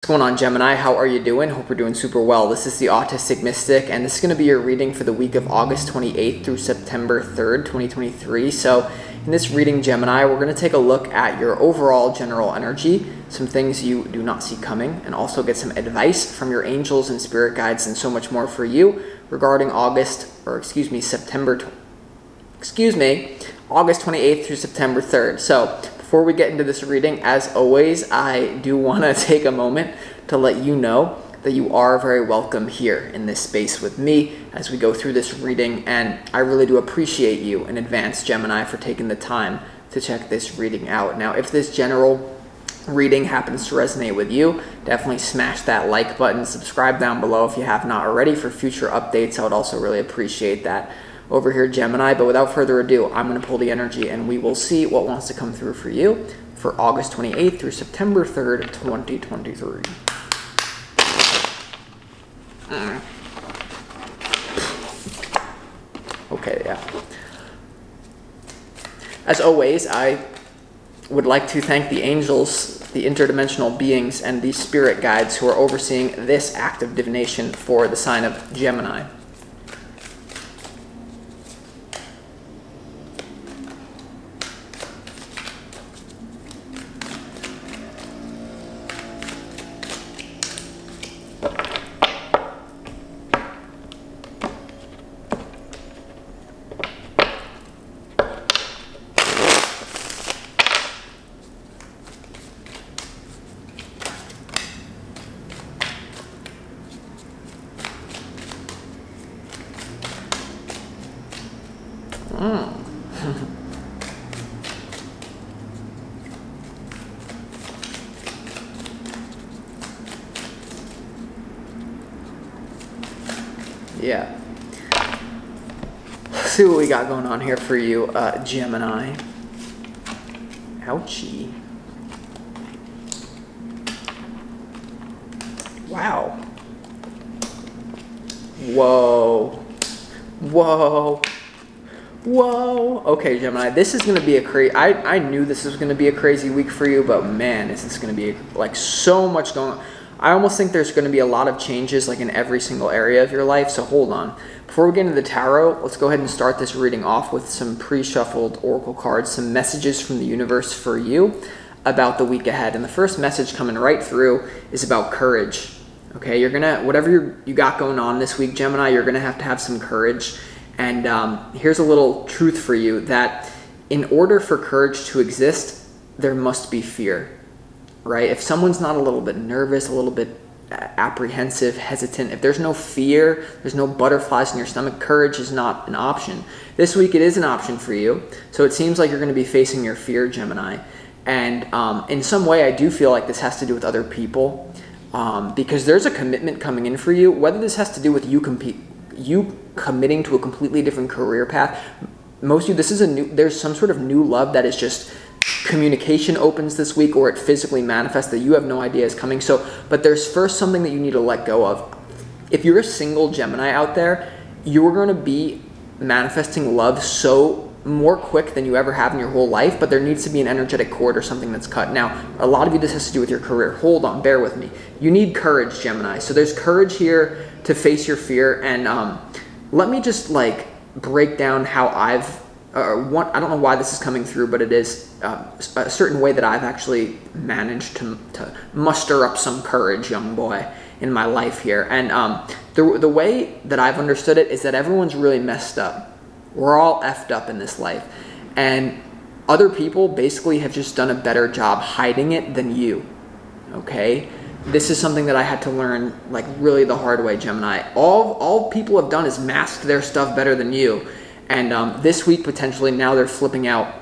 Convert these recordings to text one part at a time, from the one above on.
What's going on, Gemini? How are you doing? Hope you're doing super well. This is the Autistic Mystic, and this is going to be your reading for the week of August 28th through September 3rd, 2023. So in this reading, Gemini, we're going to take a look at your overall general energy, some things you do not see coming, and also get some advice from your angels and spirit guides and so much more for you regarding August 28th through September 3rd. So before we get into this reading, as always, I do want to take a moment to let you know that you are very welcome here in this space with me as we go through this reading, and I really do appreciate you in advance, Gemini, for taking the time to check this reading out. Now, if this general reading happens to resonate with you, definitely smash that like button, subscribe down below if you have not already for future updates. I would also really appreciate that over here, Gemini. But without further ado, I'm going to pull the energy and we will see what wants to come through for you for August 28th through September 3rd, 2023. Okay, yeah. As always, I would like to thank the angels, the interdimensional beings, and the spirit guides who are overseeing this act of divination for the sign of Gemini. Yeah. Let's see what we got going on here for you, Gemini. Ouchie. Wow. Whoa. Whoa. Whoa. Okay, Gemini, this is going to be a crazy... I knew this was going to be a crazy week for you, but man, this is going to be like so much going on. I almost think there's going to be a lot of changes like in every single area of your life, so hold on. Before we get into the tarot, let's go ahead and start this reading off with some pre-shuffled oracle cards, some messages from the universe for you about the week ahead. And the first message coming right through is about courage. Okay, you're going to, whatever you got going on this week, Gemini, you're going to have some courage. And here's a little truth for you, that in order for courage to exist, there must be fear. Right? If someone's not a little bit nervous, a little bit apprehensive, hesitant, if there's no fear, there's no butterflies in your stomach, courage is not an option. This week it is an option for you. So it seems like you're going to be facing your fear, Gemini. And in some way, I do feel like this has to do with other people, because there's a commitment coming in for you, whether this has to do with you committing to a completely different career path. Most of you, this is there's some sort of new love that is just communication opens this week, or it physically manifests that you have no idea is coming. So, but there's first something that you need to let go of. If you're a single Gemini out there, you're going to be manifesting love so more quick than you ever have in your whole life, but there needs to be an energetic cord or something that's cut. Now, a lot of you, this has to do with your career. Hold on, bear with me. You need courage, Gemini. So there's courage here to face your fear. And let me just like break down how I don't know why this is coming through, but it is a certain way that I've actually managed to muster up some courage, young boy, in my life here. And the way that I've understood it is that everyone's really messed up. We're all effed up in this life. And other people basically have just done a better job hiding it than you. Okay? This is something that I had to learn like really the hard way, Gemini. All people have done is mask their stuff better than you. And this week, potentially, now they're flipping out.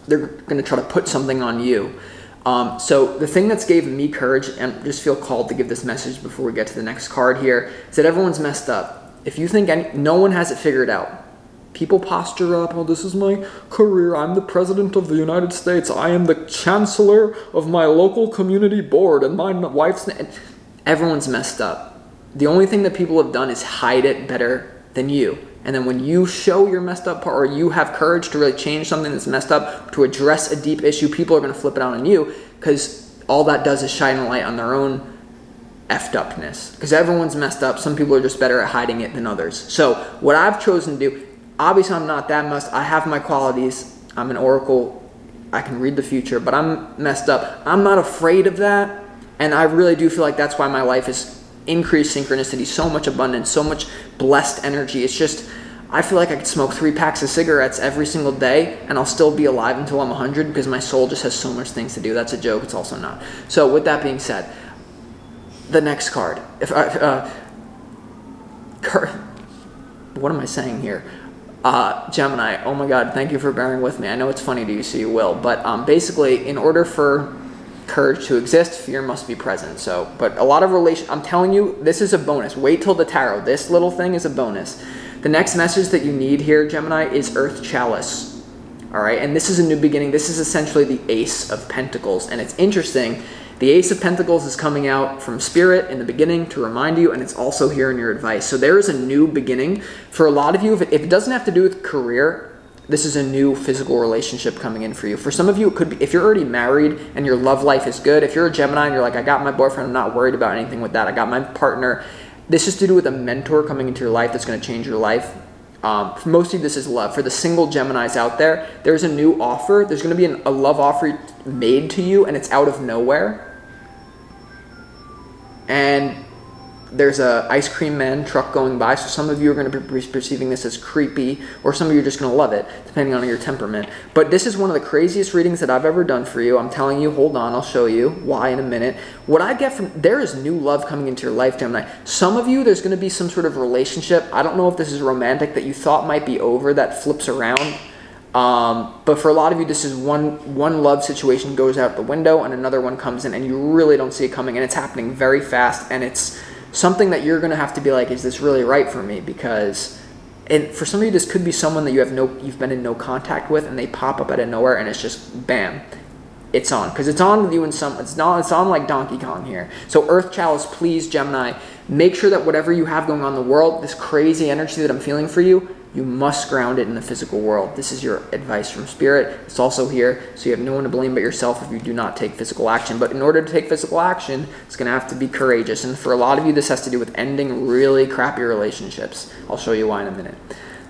They're going to try to put something on you. So the thing that's gave me courage, and I just feel called to give this message before we get to the next card here, is that everyone's messed up. If you think no one has it figured out, people posture up, oh, this is my career. I'm the president of the United States. I am the chancellor of my local community board, and my wife's... Everyone's messed up. The only thing that people have done is hide it better than you. And then when you show your messed up part, or you have courage to really change something that's messed up, to address a deep issue, people are going to flip it out on you, because all that does is shine a light on their own effed upness, because everyone's messed up. Some people are just better at hiding it than others. So what I've chosen to do, obviously I'm not that messed. I have my qualities. I'm an oracle. I can read the future, but I'm messed up. I'm not afraid of that, and I really do feel like that's why my life is increased synchronicity, so much abundance, so much blessed energy. It's just, I feel like I could smoke 3 packs of cigarettes every single day and I'll still be alive until I'm 100 because my soul just has so much things to do. That's a joke. It's also not. So with that being said, the next card. What am I saying here? Gemini, oh my God, thank you for bearing with me. I know it's funny to you, so you will. But basically, in order for courage to exist, fear must be present. So, but a lot of I'm telling you, this is a bonus. Wait till the tarot. This little thing is a bonus. The next message that you need here, Gemini, is Earth Chalice. All right, and this is a new beginning. This is essentially the Ace of Pentacles, and it's interesting. The Ace of Pentacles is coming out from Spirit in the beginning to remind you, and it's also here in your advice. So there is a new beginning. For a lot of you, if it doesn't have to do with career, this is a new physical relationship coming in for you. For some of you, it could be, if you're already married and your love life is good, if you're a Gemini and you're like, I got my boyfriend, I'm not worried about anything with that, I got my partner. This is to do with a mentor coming into your life that's going to change your life. For most of you, this is love. For the single Geminis out there, there's a new offer. There's going to be a love offer made to you, and it's out of nowhere. And there's a ice cream man truck going by, so some of you are going to be perceiving this as creepy, or some of you are just going to love it, depending on your temperament. But this is one of the craziest readings that I've ever done for you. I'm telling you, hold on, I'll show you why in a minute. What I get from, there is new love coming into your life, Gemini. Some of you, there's going to be some sort of relationship. I don't know if this is romantic that you thought might be over, that flips around. But for a lot of you, this is one love situation goes out the window and another one comes in, and you really don't see it coming, and it's happening very fast, and it's something that you're going to have to be like, is this really right for me? Because, and for some of you, this could be someone that you've been in no contact with, and they pop up out of nowhere, and it's just bam, it's on. Because it's on with you in it's on like Donkey Kong here. So Earth Chalice, please, Gemini, make sure that whatever you have going on in the world, this crazy energy that I'm feeling for you, you must ground it in the physical world. This is your advice from Spirit. It's also here, so you have no one to blame but yourself if you do not take physical action. But in order to take physical action, it's going to have to be courageous. And for a lot of you, this has to do with ending really crappy relationships. I'll show you why in a minute.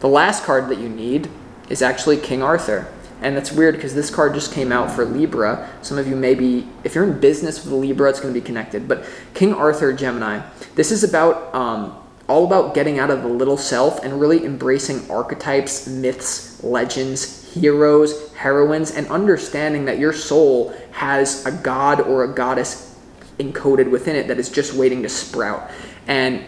The last card that you need is actually King Arthur. And that's weird because this card just came out for Libra. Some of you maybe, if you're in business with Libra, it's going to be connected. But King Arthur, Gemini, this is about all about getting out of the little self and really embracing archetypes, myths, legends, heroes, heroines, and understanding that your soul has a god or a goddess encoded within it that is just waiting to sprout. And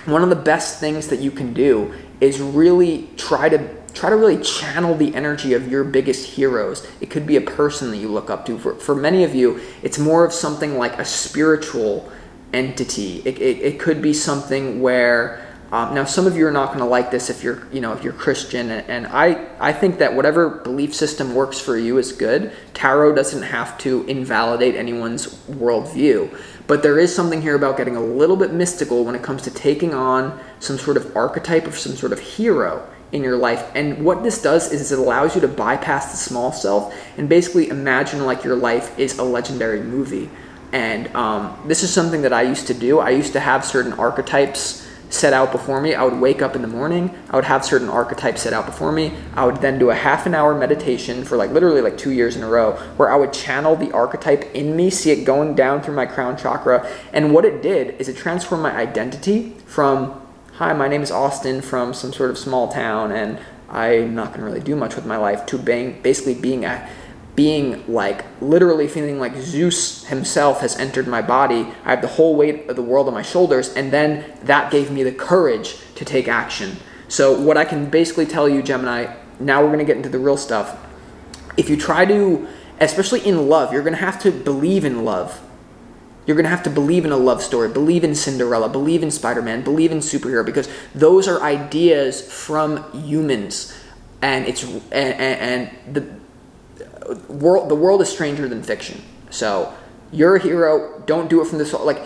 one of the best things that you can do is really try to really channel the energy of your biggest heroes. It could be a person that you look up to. For many of you, it's more of something like a spiritual entity. It could be something where now some of you are not going to like this if you're Christian, and I think that whatever belief system works for you is good. Tarot doesn't have to invalidate anyone's worldview, but there is something here about getting a little bit mystical when it comes to taking on some sort of archetype of some sort of hero in your life. And what this does is it allows you to bypass the small self and basically imagine like your life is a legendary movie. And this is something that I used to do. I used to have certain archetypes set out before me. I would wake up in the morning. I would have certain archetypes set out before me. I would then do a half-an-hour meditation for literally 2 years in a row where I would channel the archetype in me, see it going down through my crown chakra. And what it did is it transformed my identity from, hi, my name is Austin from some sort of small town and I'm not going to really do much with my life, to basically being like literally feeling like Zeus himself has entered my body. I have the whole weight of the world on my shoulders, and then that gave me the courage to take action. So what I can basically tell you, Gemini, now we're going to get into the real stuff. If you try to, especially in love, you're going to have to believe in love. You're going to have to believe in a love story, believe in Cinderella, believe in Spider-Man, believe in superhero, because those are ideas from humans, and the world is stranger than fiction. So you're a hero. Don't do it from this. Like,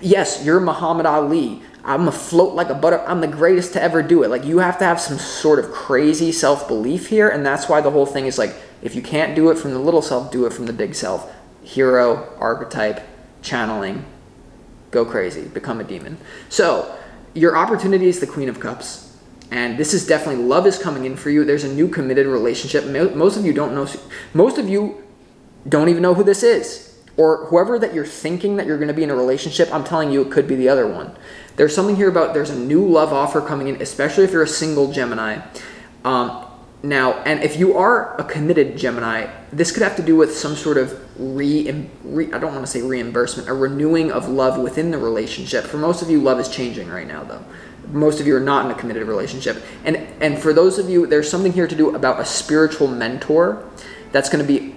yes, you're Muhammad Ali. I'm afloat like a butter. I'm the greatest to ever do it. Like, you have to have some sort of crazy self-belief here, and that's why the whole thing is like, if you can't do it from the little self, do it from the big self. Hero, archetype, channeling. go crazy, become a demon. So your opportunity is the Queen of Cups. And this is definitely, love is coming in for you. There's a new committed relationship. Most of you don't know. Most of you don't even know who this is. Or whoever that you're thinking that you're going to be in a relationship, I'm telling you, it could be the other one. There's something here about there's a new love offer coming in, especially if you're a single Gemini. Now, and if you are a committed Gemini, this could have to do with some sort of I don't want to say reimbursement, a renewing of love within the relationship. For most of you, love is changing right now, though. Most of you are not in a committed relationship. And for those of you, there's something here to do about a spiritual mentor that's going to be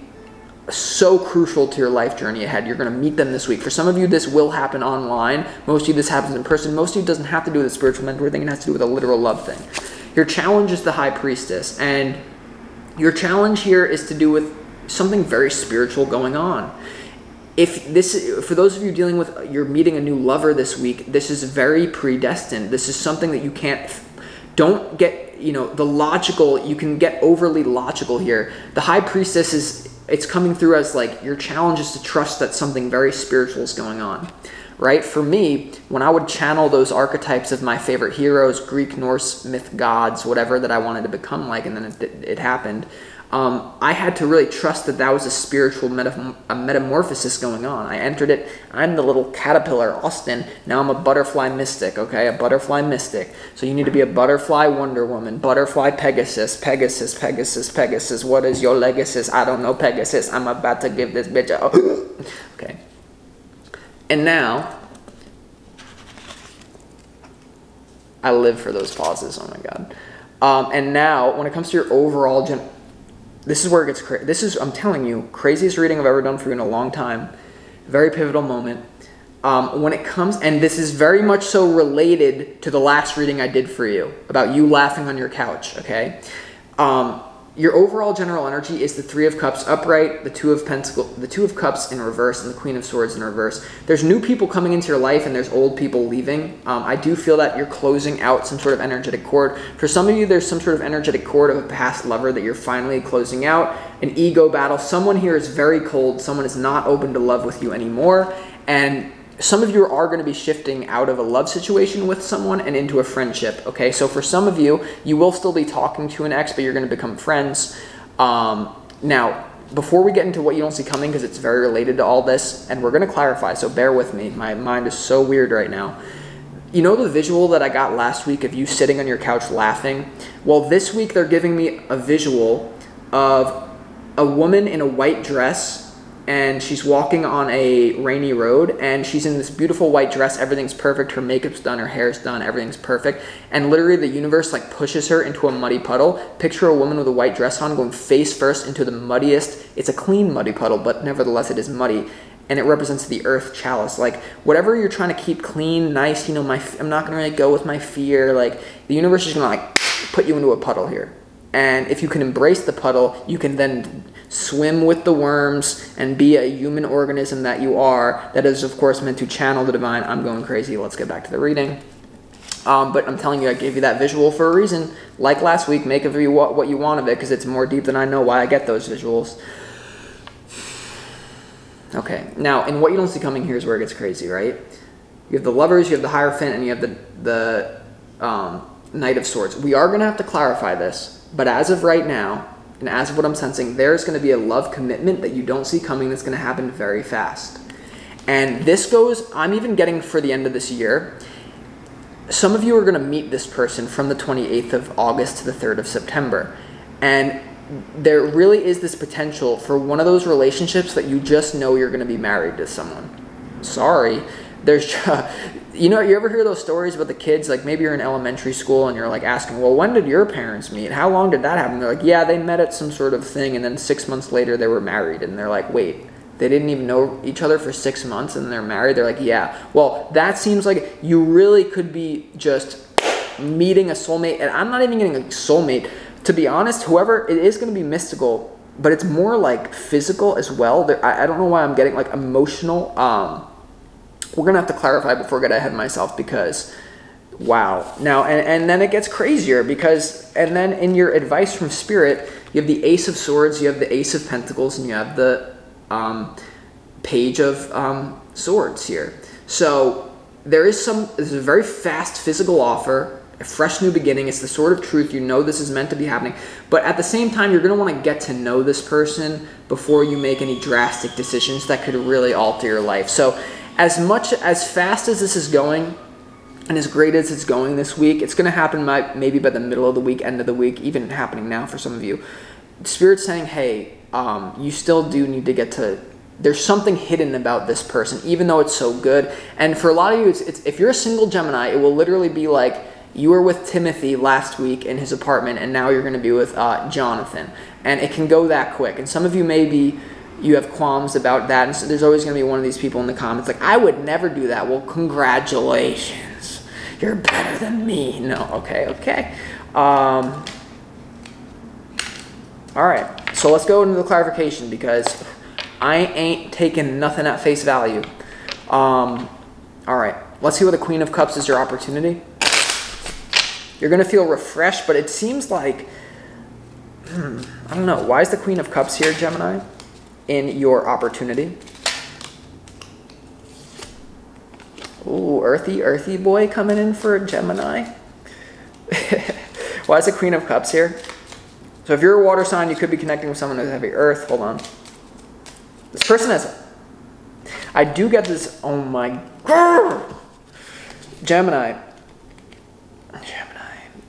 so crucial to your life journey ahead. You're going to meet them this week. For some of you, this will happen online. Most of you, this happens in person. Most of you, it doesn't have to do with a spiritual mentor thing. It has to do with a literal love thing. Your challenge is the High Priestess, and your challenge here is to do with something very spiritual going on. For those of you dealing with, you're meeting a new lover this week, this is very predestined. This is something that you don't get, the logical, you can get overly logical here. The High Priestess it's coming through as like your challenge is to trust that something very spiritual is going on. Right? For me, when I would channel those archetypes of my favorite heroes, Greek, Norse, myth gods, whatever that I wanted to become like, and then it happened, I had to really trust that that was a spiritual metamorphosis going on. I entered it. I'm the little caterpillar, Austin. Now I'm a butterfly mystic, okay? A butterfly mystic. So you need to be a butterfly Wonder Woman, butterfly Pegasus, Pegasus, Pegasus, Pegasus. What is your legacy? I don't know, Pegasus. I'm about to give this bitch a... Okay. And now, I live for those pauses, oh my God. And now, when it comes to your overall, this is where it gets crazy. This is, I'm telling you, craziest reading I've ever done for you in a long time. Very pivotal moment. When it comes, and this is very much so related to the last reading I did for you, about you laughing on your couch, okay? Your overall general energy is the Three of Cups upright, the Two of Pentacles, the Two of Cups in reverse, and the Queen of Swords in reverse. There's new people coming into your life, and there's old people leaving. I do feel that you're closing out some sort of energetic cord. For some of you, there's some sort of energetic cord of a past lover that you're finally closing out. An ego battle. Someone here is very cold. Someone is not open to love with you anymore. And some of you are going to be shifting out of a love situation with someone and into a friendship, okay? So for some of you, you will still be talking to an ex, but you're going to become friends. Now, before we get into what you don't see coming, because it's very related to all this, and we're going to clarify, so bear with me. My mind is so weird right now. You know the visual that I got last week of you sitting on your couch laughing? Well, this week they're giving me a visual of a woman in a white dress, and she's walking on a rainy road, and she's in this beautiful white dress. Everything's perfect. Her makeup's done. Her hair's done. Everything's perfect. And literally the universe like pushes her into a muddy puddle. Picture a woman with a white dress on going face first into the muddiest. It's a clean muddy puddle, but nevertheless it is muddy. And it represents the earth chalice. Like whatever you're trying to keep clean, nice, I'm not going to really go with my fear. Like the universe is going to like put you into a puddle here. And if you can embrace the puddle, you can then swim with the worms and be a human organism that you are, that is of course meant to channel the divine. I'm going crazy. Let's get back to the reading. But I'm telling you, I gave you that visual for a reason. Like last week, make of you what you want of it, because it's more deep than I know why I get those visuals. Okay, now in what you don't see coming, here's where it gets crazy, right? You have the Lovers, you have the Hierophant, and you have the Knight of Swords. We are going to have to clarify this, but as of right now, and as of what I'm sensing, there's going to be a love commitment that you don't see coming that's going to happen very fast. And this goes, I'm even getting for the end of this year, some of you are going to meet this person from the 28th of August to the 3rd of September. And there really is this potential for one of those relationships that you just know you're going to be married to someone. Sorry. There's, you ever hear those stories about the kids, like maybe you're in elementary school and you're like asking, well, when did your parents meet? How long did that happen? They're like, yeah, they met at some sort of thing, and then 6 months later they were married. And they're like, wait, they didn't even know each other for 6 months and they're married? They're like, yeah. Well, that seems like you really could be just meeting a soulmate. And I'm not even getting a soulmate. To be honest, whoever, it is going to be mystical, but it's more like physical as well. I don't know why I'm getting like emotional. We're going to have to clarify before I get ahead of myself, because, wow. Now, and then it gets crazier, because, and then in your advice from Spirit, you have the Ace of Swords, you have the Ace of Pentacles, and you have the Page of Swords here. So this is a very fast physical offer, a fresh new beginning. It's the sort of truth, you know this is meant to be happening. But at the same time, you're going to want to get to know this person before you make any drastic decisions that could really alter your life. So as fast as this is going, and as great as it's going this week, it's going to happen maybe by the middle of the week, end of the week, even happening now for some of you. Spirit's saying, hey, you still do need to get to, there's something hidden about this person, even though it's so good. And for a lot of you, if you're a single Gemini, it will literally be like you were with Timothy last week in his apartment, and now you're going to be with Jonathan. And it can go that quick. And some of you maybe you have qualms about that, and so there's always going to be one of these people in the comments like, I would never do that. Well, congratulations. You're better than me. No, okay. All right, so let's go into the clarification because I ain't taking nothing at face value. All right, let's see what the Queen of Cups is your opportunity. You're going to feel refreshed, but it seems like, I don't know. Why is the Queen of Cups here, Gemini, in your opportunity? Ooh, earthy boy coming in for a Gemini. Why is the Queen of Cups here? So if you're a water sign, you could be connecting with someone who's heavy earth. Hold on. This person has, I do get this, oh my God. Gemini.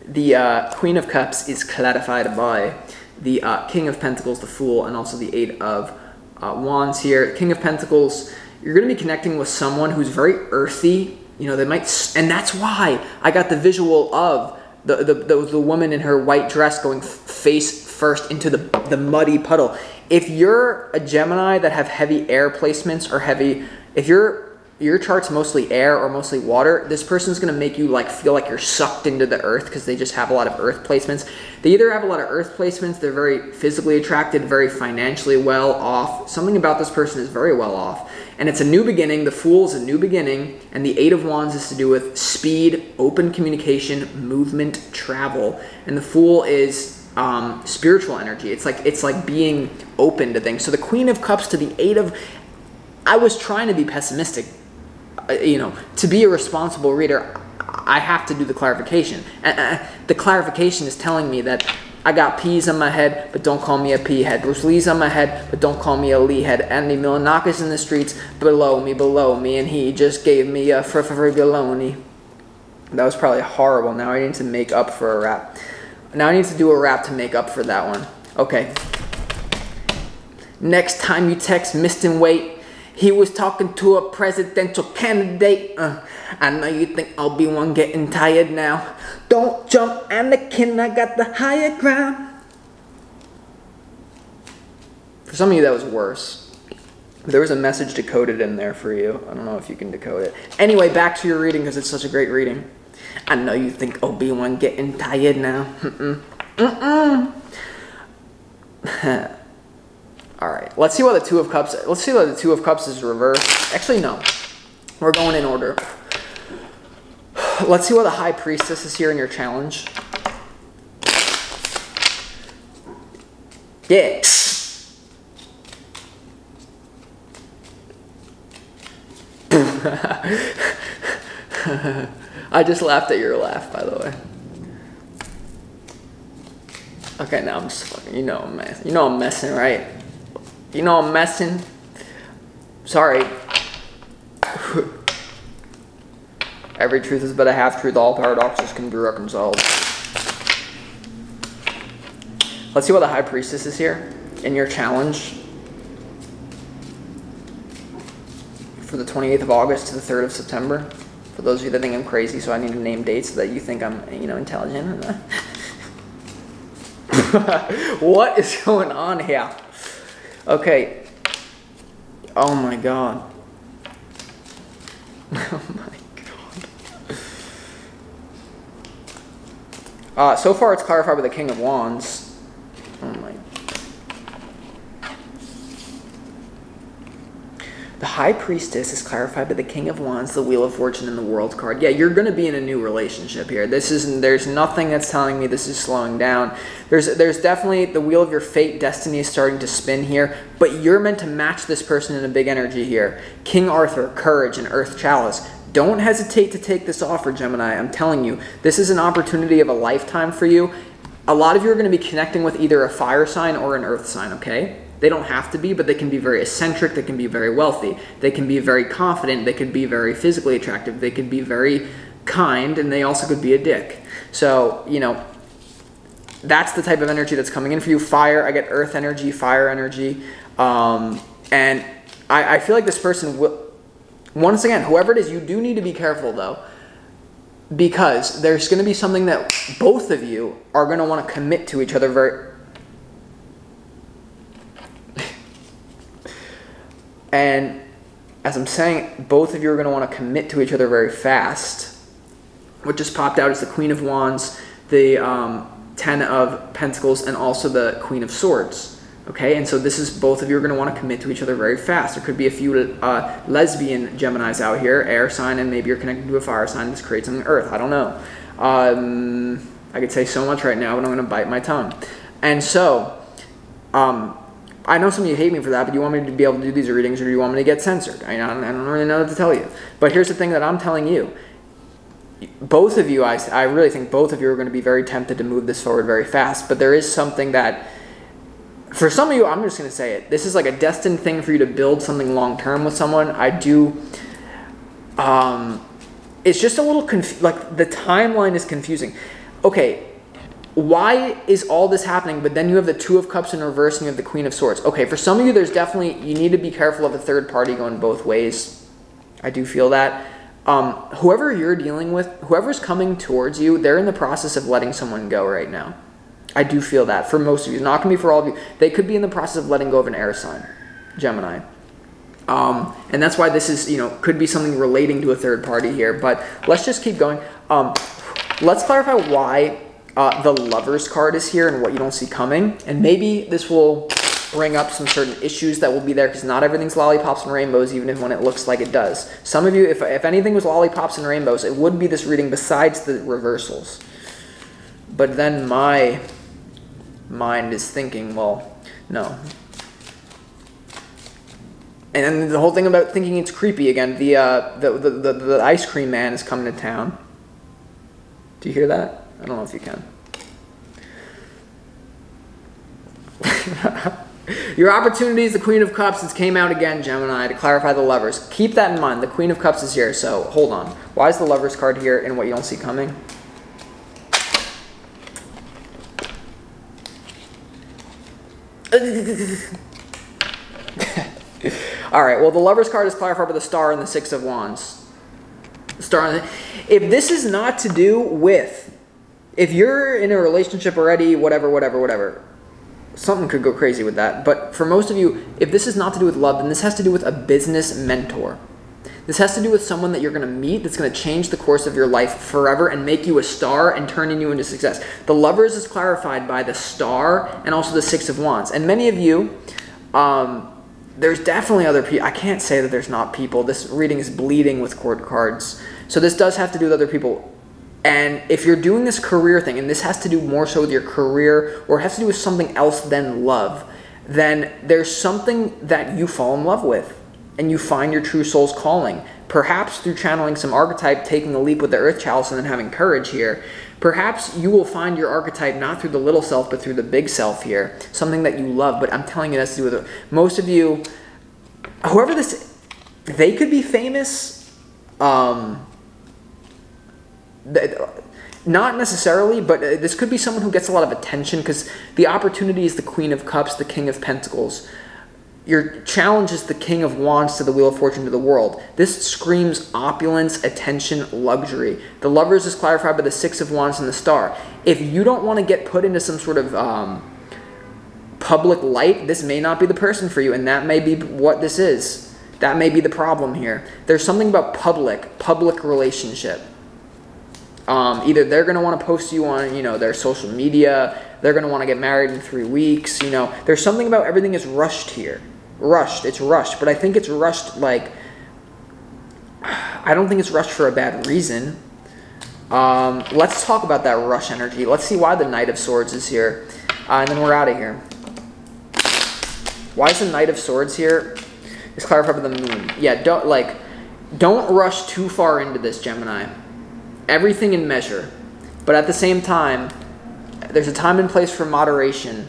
The Queen of Cups is clarified by the King of Pentacles, the Fool, and also the Eight of Wands here. King of Pentacles, you're going to be connecting with someone who's very earthy. You know, they might, and that's why I got the visual of the woman in her white dress going face first into the muddy puddle. If you're a Gemini that have heavy air placements or heavy, if your chart's mostly air or mostly water, this person's going to make you like feel like you're sucked into the earth because they just have a lot of earth placements. They either have a lot of earth placements, they're very physically attracted, very financially well off. Something about this person is very well off. And it's a new beginning. The Fool is a new beginning. And the Eight of Wands is to do with speed, open communication, movement, travel. And the Fool is spiritual energy. It's like being open to things. So the Queen of Cups to the Eight of, I was trying to be pessimistic. You know, to be a responsible reader, I have to do the clarification. The clarification is telling me that I got peas on my head, but don't call me a pea head. Bruce Lee's on my head, but don't call me a Lee head. Andy Milonakis in the streets below me, and he just gave me a free baloney. That was probably horrible. Now I need to make up for a rap. Now I need to do a rap to make up for that one. Okay. Next time you text Mr. Wait, he was talking to a presidential candidate. I know you think I'll be one getting tired now. Don't jump, Anakin, I got the higher ground. For some of you, that was worse. There was a message decoded in there for you. I don't know if you can decode it. Anyway, back to your reading because it's such a great reading. I know you think Obi-Wan getting tired now. All right, let's see what the Two of Cups. Let's see what the Two of Cups is reversed. Actually, no, we're going in order. Let's see what the High Priestess is here in your challenge. Yeah. I just laughed at your laugh, by the way. Okay, now I'm just fucking, you know I'm messing, right? You know I'm messing. Sorry. Every truth is but a half-truth. All paradoxes can be reconciled. Let's see what the High Priestess is here in your challenge for the 28th of August to the 3rd of September. For those of you that think I'm crazy, so I need to name dates so that you think I'm, you know, intelligent. What is going on here? Okay. Oh my God. Oh my God. So far it's clarified with the King of Wands. Oh my. The High Priestess is clarified by the King of Wands, the Wheel of Fortune, and the World card. Yeah, you're going to be in a new relationship here. There's nothing that's telling me this is slowing down. There's definitely the wheel of your fate, destiny is starting to spin here, but you're meant to match this person in a big energy here. King Arthur, Courage, and Earth Chalice. Don't hesitate to take this offer, Gemini. I'm telling you, this is an opportunity of a lifetime for you. A lot of you are going to be connecting with either a fire sign or an earth sign, okay? They don't have to be, but they can be very eccentric, they can be very wealthy, they can be very confident, they could be very physically attractive, they could be very kind, and they also could be a dick. So, you know, that's the type of energy that's coming in for you. Fire, I get earth energy, fire energy, and I feel like this person will... Once again, whoever it is, you do need to be careful, though, because there's going to be something that both of you are going to want to commit to each other very... And as I'm saying, both of you are going to want to commit to each other very fast. What just popped out is the Queen of Wands, the Ten of Pentacles, and also the Queen of Swords. Okay, and so this is both of you are going to want to commit to each other very fast. There could be a few lesbian Geminis out here, air sign, and maybe you're connected to a fire sign. This creates something earth. I don't know. I could say so much right now, but I'm going to bite my tongue. And so, I know some of you hate me for that, but you want me to be able to do these readings, or do you want me to get censored? I don't really know what to tell you. But here's the thing that I'm telling you. Both of you, I really think both of you are going to be very tempted to move this forward very fast, but there is something that... For some of you, I'm just going to say it. This is like a destined thing for you to build something long-term with someone. I do... it's just a little... like, the timeline is confusing. Okay, why is all this happening, but then you have the Two of Cups in reverse and you have the Queen of Swords? Okay, for some of you, there's definitely... You need to be careful of a third party going both ways. I do feel that. Whoever you're dealing with, whoever's coming towards you, they're in the process of letting someone go right now. I do feel that for most of you. It's not going to be for all of you. They could be in the process of letting go of an air sign, Gemini. And that's why this is, you know, could be something relating to a third party here. But let's just keep going. Let's clarify why the Lovers card is here and what you don't see coming. And maybe this will bring up some certain issues that will be there, because not everything's lollipops and rainbows, even when it looks like it does. Some of you, if anything was lollipops and rainbows, it would be this reading besides the reversals. But then my mind is thinking, well, no. And then the whole thing about thinking it's creepy again, the ice cream man is coming to town. Do you hear that? I don't know if you can. Your opportunity is the Queen of Cups. It came out again, Gemini, to clarify the Lovers. Keep that in mind. The Queen of Cups is here, so hold on. Why is the Lovers card here and what you don't see coming? Alright, well, the Lovers card is clarified by the Star and the Six of Wands. The Star. If this is not to do with, if you're in a relationship already, whatever, something could go crazy with that. But for most of you, if this is not to do with love, then this has to do with a business mentor. This has to do with someone that you're going to meet that's going to change the course of your life forever and make you a star and turning you into success. The Lovers is clarified by the Star and also the Six of Wands. And many of you, there's definitely other people. I can't say that there's not people. This reading is bleeding with court cards. So this does have to do with other people. And if you're doing this career thing, and this has to do more so with your career, or it has to do with something else than love, then there's something that you fall in love with. And you find your true soul's calling. Perhaps through channeling some archetype, taking a leap with the Earth Chalice, and then having courage here. Perhaps you will find your archetype not through the little self, but through the big self here. Something that you love, but I'm telling you, it has to do with it. Most of you, whoever this, they could be famous. Not necessarily, but this could be someone who gets a lot of attention, because the opportunity is the Queen of Cups, the King of Pentacles. Your challenge is the King of Wands to the Wheel of Fortune to the World. This screams opulence, attention, luxury. The Lovers is clarified by the Six of Wands and the Star. If you don't want to get put into some sort of public light, this may not be the person for you, and that may be what this is. That may be the problem here. There's something about public relationship. Either they're going to want to post you on, their social media. They're going to want to get married in 3 weeks. There's something about everything is rushed here. Rushed. It's rushed, but I think it's rushed like, I don't think it's rushed for a bad reason. Let's talk about that rush energy. Let's see why the Knight of Swords is here. And then we're out of here. Why is the Knight of Swords here? It's clarified by the moon. Yeah, don't rush too far into this, Gemini. Everything in measure. But at the same time, there's a time and place for moderation.